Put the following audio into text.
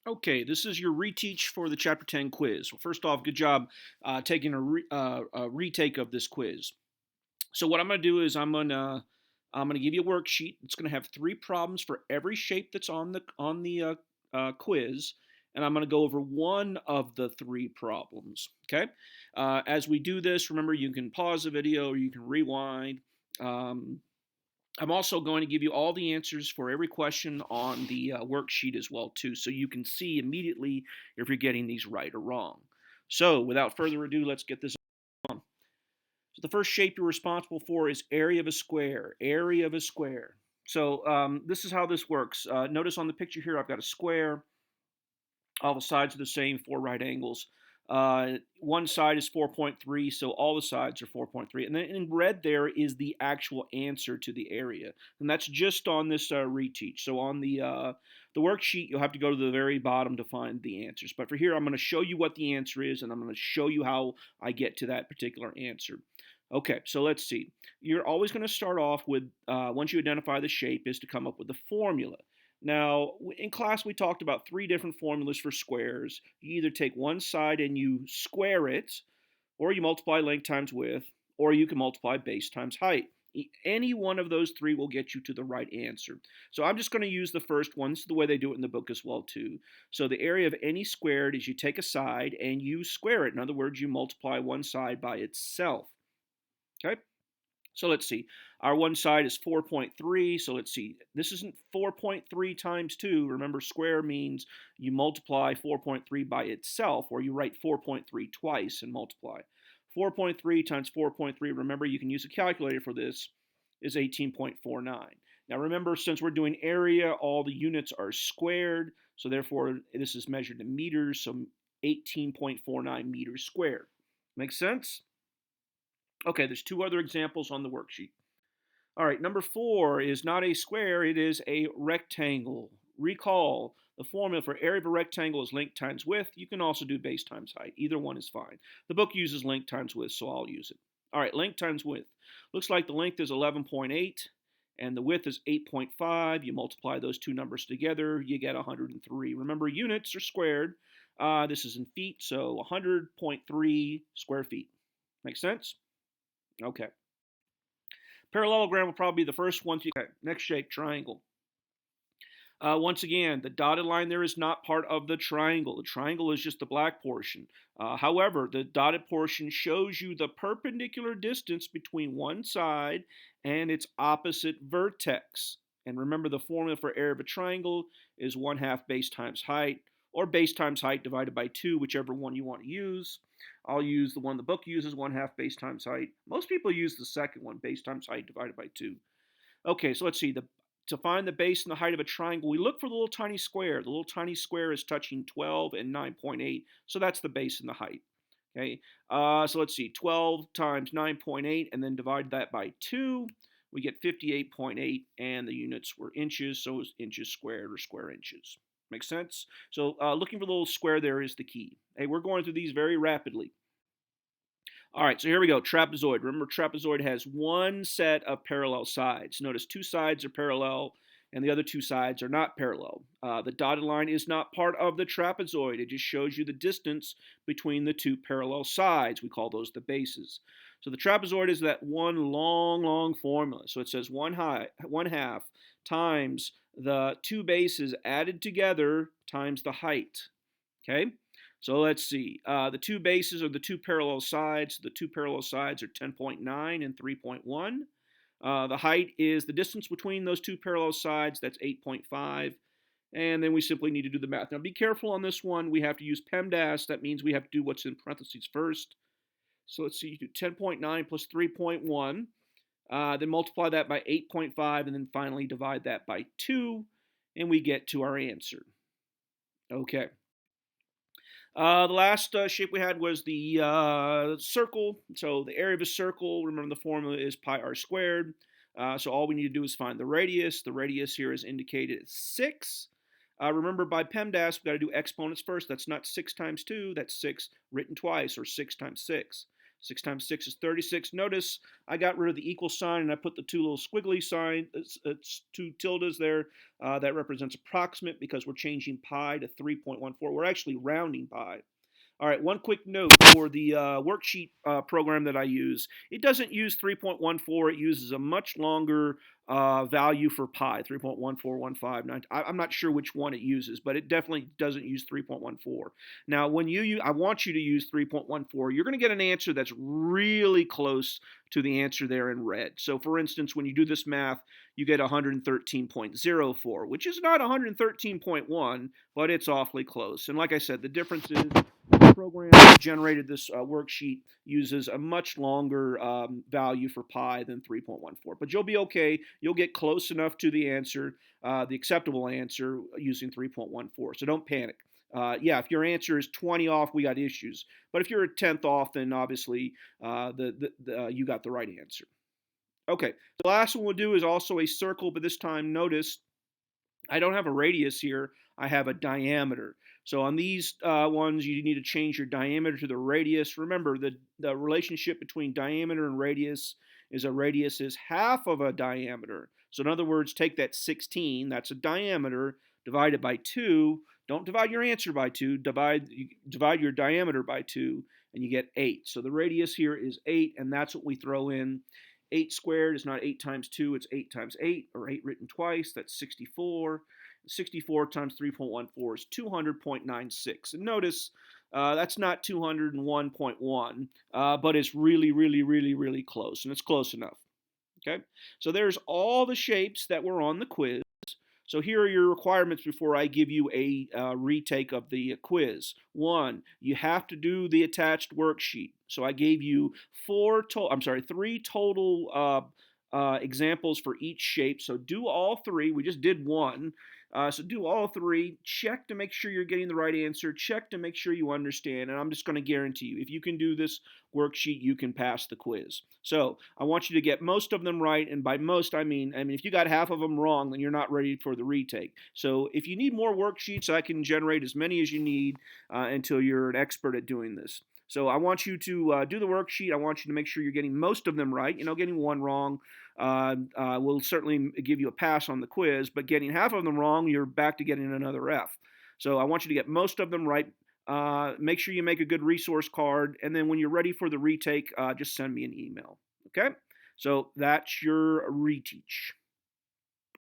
Okay, this is your reteach for the Chapter 10 quiz. Well, first off, good job taking a retake of this quiz. So what I'm going to do is I'm gonna give you a worksheet. It's going to have 3 problems for every shape that's on the quiz, and I'm going to go over one of the 3 problems. Okay. As we do this, remember you can pause the video or you can rewind. Um, I'm also going to give you all the answers for every question on the worksheet as well too, so you can see immediately if you're getting these right or wrong. So without further ado, let's get this on. So the first shape you're responsible for is area of a square. Area of a square. So this is how this works. Notice on the picture here, I've got a square. All the sides are the same, 4 right angles. One side is 4.3, so all the sides are 4.3. And then in red there is the actual answer to the area. And that's just on this reteach. So on the worksheet, you'll have to go to the very bottom to find the answers. But for here, I'm going to show you what the answer is, and I'm going to show you how I get to that particular answer. Okay, so let's see. You're always going to start off with, once you identify the shape, is to come up with the formula. Now, in class, we talked about 3 different formulas for squares. You either take one side and you square it, or you multiply length times width, or you can multiply base times height. Any one of those 3 will get you to the right answer. So I'm just going to use the first one. This is the way they do it in the book as well, too. So the area of any squared is you take a side and you square it. In other words, you multiply one side by itself. Okay? So let's see. Our one side is 4.3. So let's see. This isn't 4.3 times 2. Remember, square means you multiply 4.3 by itself, or you write 4.3 twice and multiply. 4.3 times 4.3, remember, you can use a calculator for this, is 18.49. Now remember, since we're doing area, all the units are squared. So therefore, this is measured in meters. So 18.49 meters squared. Make sense? Okay, there's 2 other examples on the worksheet. All right, number 4 is not a square, it is a rectangle. Recall, the formula for area of a rectangle is length times width. You can also do base times height. Either one is fine. The book uses length times width, so I'll use it. All right, length times width. Looks like the length is 11.8 and the width is 8.5. You multiply those 2 numbers together, you get 103. Remember, units are squared. This is in feet, so 100.3 square feet. Make sense? Okay. Parallelogram will probably be the first one. Okay, next shape, triangle. Once again, the dotted line there is not part of the triangle. The triangle is just the black portion. However, the dotted portion shows you the perpendicular distance between one side and its opposite vertex. And remember, the formula for area of a triangle is 1/2 base times height, or base times height divided by 2, whichever one you want to use. I'll use the one the book uses, 1/2 base times height. Most people use the second one, base times height divided by 2. Okay, so let's see. To find the base and the height of a triangle, we look for the little tiny square. The little tiny square is touching 12 and 9.8, so that's the base and the height. Okay, so let's see. 12 times 9.8, and then divide that by 2. We get 58.8, and the units were inches, so it's inches squared or square inches. Makes sense? So looking for the little square there is the key. Hey, we're going through these very rapidly. All right, so here we go. Trapezoid. Remember, trapezoid has one set of parallel sides. Notice 2 sides are parallel, and the other 2 sides are not parallel. The dotted line is not part of the trapezoid. It just shows you the distance between the 2 parallel sides. We call those the bases. So the trapezoid is that one long, long formula. So it says 1/2 times the 2 bases added together times the height. Okay? So let's see. The 2 bases are the 2 parallel sides. The 2 parallel sides are 10.9 and 3.1. The height is the distance between those 2 parallel sides. That's 8.5. And then we simply need to do the math. Now be careful on this one. We have to use PEMDAS. That means we have to do what's in parentheses first. So let's see. You do 10.9 plus 3.1. Then multiply that by 8.5. And then finally divide that by 2. And we get to our answer. Okay. The last shape we had was the circle. So the area of a circle, remember the formula is pi r squared. So all we need to do is find the radius. The radius here is indicated as 6. Remember, by PEMDAS, we've got to do exponents first. That's not 6 times 2. That's 6 written twice, or 6 times 6. 6 times 6 is 36. Notice I got rid of the equal sign and I put the two little squiggly sign, it's two tildes there. That represents approximate because we're changing pi to 3.14. We're actually rounding pi. All right, one quick note for the worksheet program that I use. It doesn't use 3.14. It uses a much longer value for pi, 3.1415. I'm not sure which one it uses, but it definitely doesn't use 3.14. Now, when I want you to use 3.14, you're going to get an answer that's really close to the answer there in red. So, for instance, when you do this math, you get 113.04, which is not 113.1, but it's awfully close. And like I said, the difference is the program that generated this worksheet uses a much longer value for pi than 3.14. But you'll be okay. You'll get close enough to the answer, the acceptable answer, using 3.14. So don't panic. Yeah, if your answer is 20 off, we got issues. But if you're a tenth off, then obviously you got the right answer. Okay, the last one we'll do is also a circle, but this time notice I don't have a radius here, I have a diameter. So on these ones, you need to change your diameter to the radius. Remember, the relationship between diameter and radius is a radius is half of a diameter. So in other words, take that 16, that's a diameter, divide it by 2. Don't divide your answer by 2, divide your diameter by 2, and you get 8. So the radius here is 8, and that's what we throw in. 8 squared is not 8 times 2, it's 8 times 8, or 8 written twice, that's 64. 64 times 3.14 is 200.96. And notice that's not 201.1, but it's really, really, really, really close, and it's close enough. Okay, so there's all the shapes that were on the quiz. So here are your requirements before I give you a retake of the quiz. 1, you have to do the attached worksheet. So I gave you 3 total examples for each shape. So do all 3. We just did 1. So do all 3. Check to make sure you're getting the right answer. Check to make sure you understand. And I'm just going to guarantee you, if you can do this worksheet, you can pass the quiz. So I want you to get most of them right. And by most, I mean if you got half of them wrong, then you're not ready for the retake. So if you need more worksheets, I can generate as many as you need until you're an expert at doing this. So I want you to do the worksheet. I want you to make sure you're getting most of them right. Getting one wrong will certainly give you a pass on the quiz, but getting half of them wrong, you're back to getting another F. So I want you to get most of them right. Make sure you make a good resource card, and then when you're ready for the retake, just send me an email. Okay? So that's your reteach.